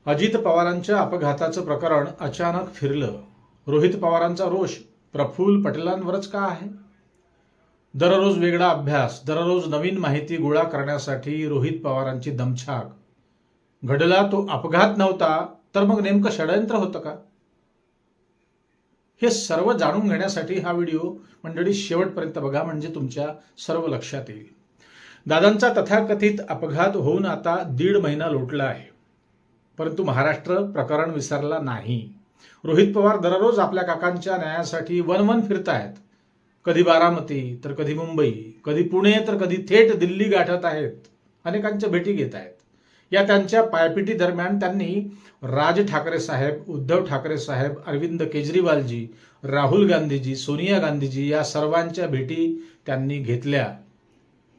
अजित पवारांच्या अपघाताचं प्रकरण अचानक फिरलं. रोहित पवारांचा रोष प्रफुल्ल पटेलांवरच का आहे? दररोज वेगळा अभ्यास, दररोज नवीन माहिती गोळा करण्यासाठी रोहित पवारांची दमछाक. घडला तो अपघात नव्हता तर मग नेमकं षडयंत्र होतं का? हे सर्व जाणून घेण्यासाठी हा व्हिडिओ मंडळी शेवटपर्यंत बघा, म्हणजे तुमच्या सर्व लक्षात येईल. दादांचा तथाकथित अपघात होऊन आता 1.5 महिना लोटला आहे, परंतु महाराष्ट्र प्रकरण विसरला नाही. रोहित पवार दररोज आपल्या काकांच्या न्यायासाठी वन फिरतायत. कधी बारामती तर कधी मुंबई, कधी पुणे तर कधी थेट दिल्ली गाठत आहेत. अनेकांच्या भेटी घेत आहेत. या त्यांच्या पायपिटी दरम्यान त्यांनी राज ठाकरे साहेब, उद्धव ठाकरे साहेब, अरविंद केजरीवालजी, राहुल गांधीजी, सोनिया गांधीजी या सर्वांच्या भेटी त्यांनी घेतल्या.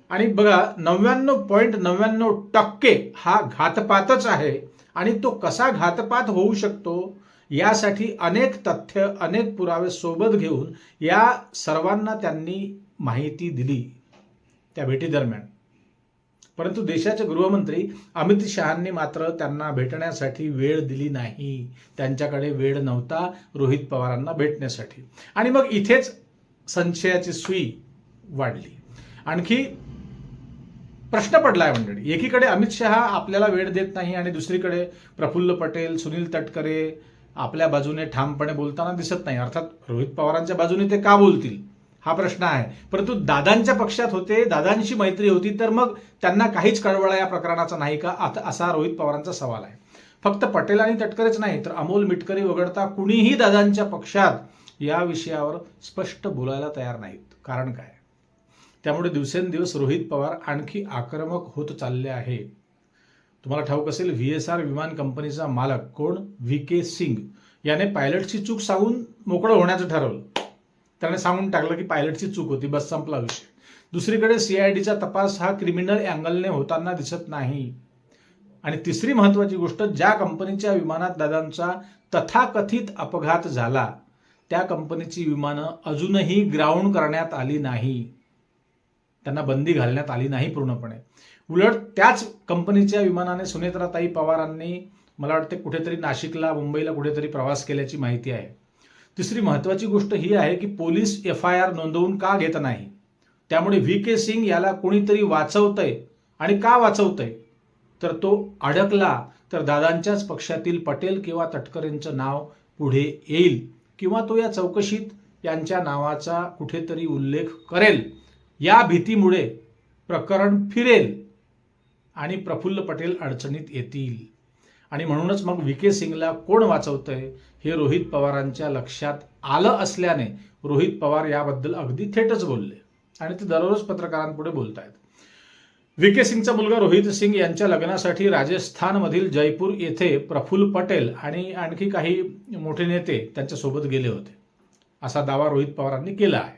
आणि बघा, 99.99% हा घातपातच आहे. आणि तो कसा घातपात होऊ शकतो यासाठी अनेक तथ्य, अनेक पुरावे सोबत घेऊन या सर्वांना त्यांनी माहिती दिली त्या भेटी दरम्यान. परंतु देशाचे गृहमंत्री अमित शहांनी मात्र त्यांना भेटण्यासाठी वेळ दिली नाही. त्यांच्याकडे वेळ नव्हता रोहित पवारांना भेटण्यासाठी. आणि मग इथेच संशयाची सुई वाढली. आणखी प्रश्न पडलाय मंडळी. एकीकडे अमित शहा आपल्याला वेळ देत नाही आणि दुसरीकडे प्रफुल्ल पटेल, सुनील तटकरे आपल्या बाजूने ठामपणे बोलताना दिसत नाही. अर्थात रोहित पवारांच्या बाजूने ते का बोलतील हा प्रश्न आहे. परंतु दादांच्या पक्षात होते, दादांशी मैत्री होती, तर मग त्यांना काहीच कळवळा या प्रकरणाचा नाही का, असा रोहित पवारांचा सवाल आहे. फक्त पटेल आणि तटकरेच नाही तर अमोल मिटकरी वगळता कुणीही दादांच्या पक्षात या विषयावर स्पष्ट बोलायला तयार नाहीत. कारण काय? त्यामुळे दिवसेंदिवस रोहित पवार आणखी आक्रमक होत चालले आहे. तुम्हाला ठाऊक असेल, VSR विमान कंपनीचा मालक कोण, VK सिंग याने पायलटची चूक सांगून मोकळं होण्याचं ठरवलं. त्याने सांगून टाकलं की पायलटची चूक होती, बस संपला विषय. दुसरीकडे CIDचा तपास हा क्रिमिनल अँगलने होताना दिसत नाही. आणि तिसरी महत्वाची गोष्ट, ज्या कंपनीच्या विमानात दादांचा तथाकथित अपघात झाला त्या कंपनीची विमानं अजूनही ग्राउंड करण्यात आली नाही. त्यांना बंदी घालण्यात आली नाही पूर्णपणे. उलट त्याच कंपनीच्या विमानाने सुनेत्राताई पवारांनी मला वाटते कुठेतरी नाशिकला, मुंबईला कुठेतरी प्रवास केल्याची माहिती आहे. तिसरी महत्वाची गोष्ट ही आहे की पोलीस FIR नोंदवून का घेत नाही. त्यामुळे VK सिंग याला कोणीतरी वाचवतंय. आणि का वाचवतंय तर तो अडकला तर दादांच्याच पक्षातील पटेल किंवा तटकरेंचं नाव पुढे येईल किंवा तो या चौकशीत यांच्या नावाचा कुठेतरी उल्लेख करेल. या भीतीमुळे प्रकरण फिरेल आणि प्रफुल्ल पटेल अडचणीत येतील. आणि म्हणूनच मग VK सिंगला कोण वाचवतंय हे रोहित पवारांच्या लक्षात आलं असल्याने रोहित पवार याबद्दल अगदी थेटच बोलले आणि ते दररोज पत्रकारांपुढे बोलतायत. VK सिंगचा मुलगा रोहित सिंग यांच्या लग्नासाठी राजस्थानमधील जयपूर येथे प्रफुल्ल पटेल आणि आणखी काही मोठे नेते त्यांच्यासोबत गेले होते, असा दावा रोहित पवारांनी केला आहे.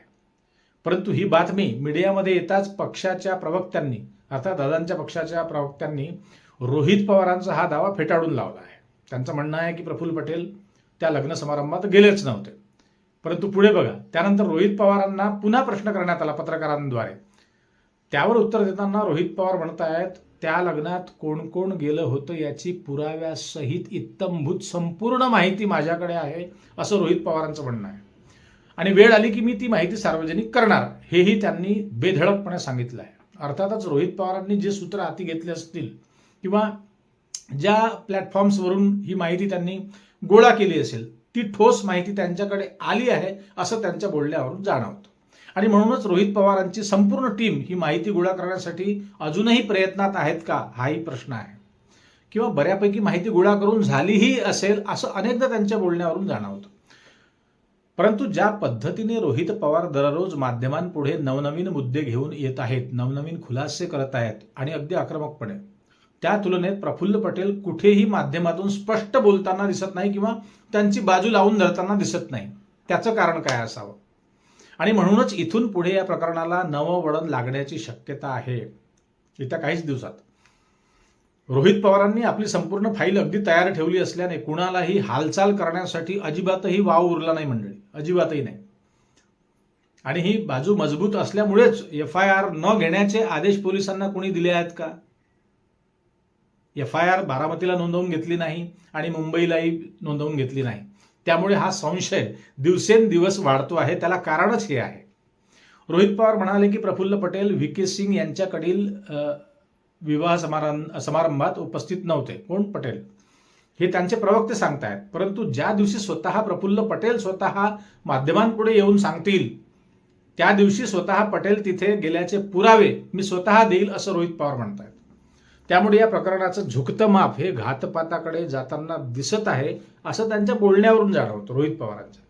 परंतु ही बातमी मीडियामध्ये येताच पक्षाच्या प्रवक्त्यांनी, अर्थात दादांच्या पक्षाच्या प्रवक्त्यांनी रोहित पवारांचा हा दावा फेटाळून लावला आहे. त्यांचं म्हणणं आहे की प्रफुल्ल पटेल त्या लग्न समारंभात गेलेच नव्हते. परंतु पुढे बघा, त्यानंतर रोहित पवारांना पुन्हा प्रश्न करण्यात आला पत्रकारांद्वारे. त्यावर उत्तर देताना रोहित पवार म्हणतायत, त्या लग्नात कोण कोण गेलं होतं याची पुराव्यासहित इत्तंभूत संपूर्ण माहिती माझ्याकडे आहे, असं रोहित पवारांचं म्हणणं आहे. आणि वेळ आली की मी ती माहिती सार्वजनिक करणार, हेही त्यांनी बेधडकपणे सांगितलं आहे. अर्थातच रोहित पवारांनी जे सूत्र हाती घेतले असतील किंवा ज्या प्लॅटफॉर्म्सवरून ही माहिती त्यांनी गोळा केली असेल ती ठोस माहिती त्यांच्याकडे आली आहे असं त्यांच्या बोलण्यावरून जाणवतं. आणि म्हणूनच रोहित पवारांची संपूर्ण टीम ही माहिती गोळा करण्यासाठी अजूनही प्रयत्नात आहेत का, हाही प्रश्न आहे. किंवा बऱ्यापैकी माहिती गोळा करून झालीही असेल असं अनेकदा त्यांच्या बोलण्यावरून जाणवतं. परंतु ज्या पद्धतीने रोहित पवार दररोज माध्यमांपुढे नवनवीन मुद्दे घेऊन येत आहेत, नवनवीन खुलासे करत आहेत आणि अगदी आक्रमकपणे, त्या तुलनेत प्रफुल्ल पटेल कुठेही माध्यमातून स्पष्ट बोलताना दिसत नाही किंवा त्यांची बाजू लावून धरताना दिसत नाही. त्याचं कारण काय असावं? आणि म्हणूनच इथून पुढे या प्रकरणाला नवं वळण लागण्याची शक्यता आहे येत्या काहीच दिवसात. रोहित पवारांनी आपली संपूर्ण फाईल अगदी तयार ठेवली असल्याने कुणालाही हालचाल करण्यासाठी अजिबातही वाव उरला नाही मंडळी, अजिबातही नाही. आणि ही बाजू मजबूत असल्यामुळेच FIR न घेण्याचे आदेश पोलिसांना कोणी दिले आहेत का? FIR बारामतीला नोंदवून घेतली नाही आणि मुंबईलाही नोंदवून घेतली नाही. त्यामुळे हा संशय दिवसेंदिवस वाढतो आहे. त्याला कारणच हे आहे. रोहित पवार म्हणाले की प्रफुल्ल पटेल VK सिंग यांच्याकडील विवाह समारंभात उपस्थित नव्हते. कोण? पटेल. हे त्यांचे प्रवक्ते सांगतायत. परंतु ज्या दिवशी स्वतः प्रफुल्ल पटेल स्वतः माध्यमांपुढे येऊन सांगतील त्या दिवशी स्वतः पटेल तिथे गेल्याचे पुरावे मी स्वतः देईल असं रोहित पवार म्हणतायत. त्यामुळे या प्रकरणाचं झुकतं माप हे घातपाताकडे जाताना दिसत आहे असं त्यांच्या बोलण्यावरून जाणवतं रोहित पवारांच्या.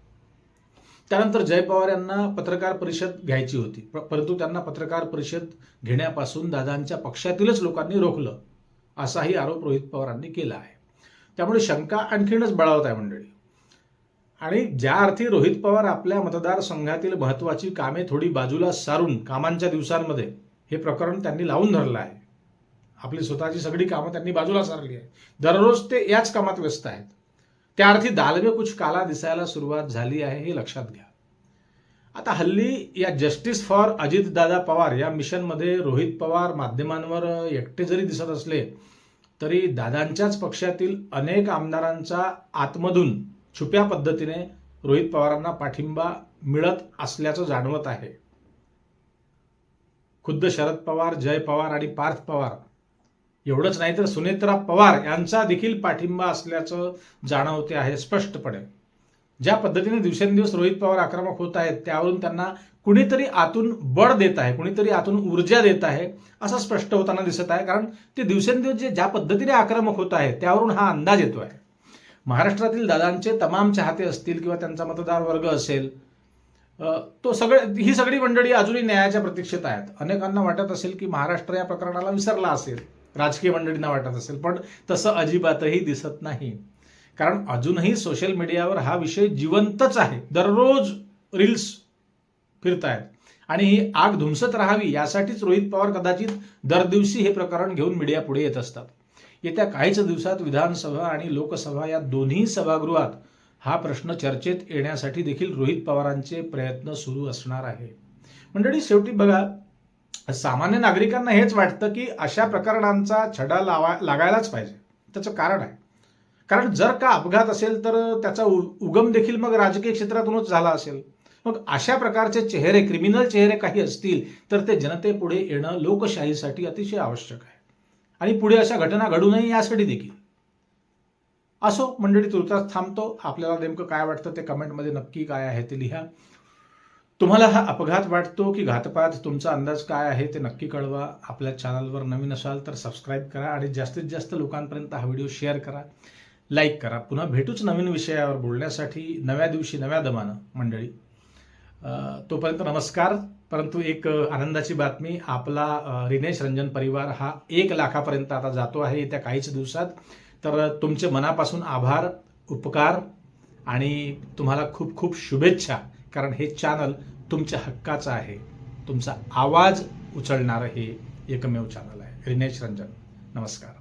त्यानंतर जय पवार यांना पत्रकार परिषद घ्यायची होती, परंतु त्यांना पत्रकार परिषद घेण्यापासून दादांच्या पक्षातीलच लोकांनी रोखलं असाही आरोप रोहित पवारांनी केला आहे. त्यामुळे शंका आणखीनच बळावत आहे मंडळी. आणि ज्या अर्थी रोहित पवार आपल्या मतदारसंघातील महत्वाची कामे थोडी बाजूला सारून कामांच्या दिवसांमध्ये हे प्रकरण त्यांनी लावून धरलं आहे. आपली स्वतःची सगळी कामं त्यांनी बाजूला सारली आहे. दररोज ते याच कामात व्यस्त आहेत. त्या अर्थी दालमे कुछ काला दिसायला सुरुवात झाली आहे हे लक्षात घ्या. आता हल्ली या जस्टिस फॉर अजितदादा पवार या मिशनमध्ये रोहित पवार माध्यमांवर एकटे जरी दिसत असले तरी दादांच्याच पक्षातील अनेक आमदारांचा आतमधून छुप्या पद्धतीने रोहित पवारांना पाठिंबा मिळत असल्याचं जाणवत आहे. खुद्द शरद पवार, जय पवार आणि पार्थ पवार एवढंच नाही तर सुनेत्रा पवार यांचा देखील पाठिंबा असल्याचं जाणवते आहे स्पष्टपणे. ज्या पद्धतीने दिवसेंदिवस रोहित पवार आक्रमक होत आहेत त्यावरून त्यांना कुणीतरी आतून बळ देत आहे, कुणीतरी आतून ऊर्जा देत आहे असं स्पष्ट होताना दिसत आहे. कारण ते दिवसेंदिवस ज्या पद्धतीने आक्रमक होत आहेत त्यावरून हा अंदाज येतो आहे. महाराष्ट्रातील दादांचे तमाम चाहते असतील किंवा त्यांचा मतदार वर्ग असेल, ही सगळी मंडळी अजूनही न्यायाच्या प्रतीक्षेत आहेत. अनेकांना वाटत असेल की महाराष्ट्र या प्रकरणाला विसरला असेल, राजकीय मंडळींना वाटत असेल, पण तसं अजिबातही दिसत नाही. कारण अजूनही सोशल मीडियावर हा विषय जिवंतच आहे. दररोज रील्स फिरतायत आणि ही आग धुमसत राहावी यासाठीच रोहित पवार कदाचित दर दिवशी हे प्रकरण घेऊन मीडिया पुढे येत असतात. येत्या काहीच दिवसात विधानसभा आणि लोकसभा या दोन्ही सभागृहात हा प्रश्न चर्चेत येण्यासाठी देखील रोहित पवारांचे प्रयत्न सुरू असणार आहे. मंडळी, शेवटी बघा, सामान्य नागरिकांना हेच वाटतं की अशा प्रकरणांचा छडा लागायलाच पाहिजे. त्याचं कारण आहे. कारण जर का अपघात असेल तर त्याचा उगम देखील मग राजकीय क्षेत्रातूनच झाला असेल. मग अशा प्रकारचे चेहरे, क्रिमिनल चेहरे काही असतील तर ते जनतेपुढे येणं लोकशाहीसाठी अतिशय आवश्यक आहे. आणि पुढे अशा घटना घडू नये यासाठी देखील. असो मंडळी, तुर्तास थांबतो. आपल्याला नेमकं काय वाटतं ते कमेंटमध्ये नक्की काय आहे ते लिहा. तुम्हाला हा अपघात वाटतो की घातपात, तुमचा अंदाज काय आहे ते नक्की कळवा. आपल्या चॅनलवर नवीन असाल तर सबस्क्राईब करा आणि जास्तीत जास्त लोकांपर्यंत हा व्हिडिओ शेअर करा, लाईक करा. पुन्हा भेटूच नवीन विषयावर बोलण्यासाठी नव्या दिवशी नव्या दमानं मंडळी. तोपर्यंत नमस्कार. परंतु एक आनंदाची बातमी, आपला रिनेश रंजन परिवार हा 1 लाखापर्यंत आता जातो आहे येत्या काहीच दिवसात. तर तुमचे मनापासून आभार, उपकार आणि तुम्हाला खूप खूप शुभेच्छा. कारण हे चॅनल तुमच्या हक्काचं आहे. तुमचा आवाज उचलणारं हे एकमेव चॅनल आहे. रिनेश रंजन, नमस्कार.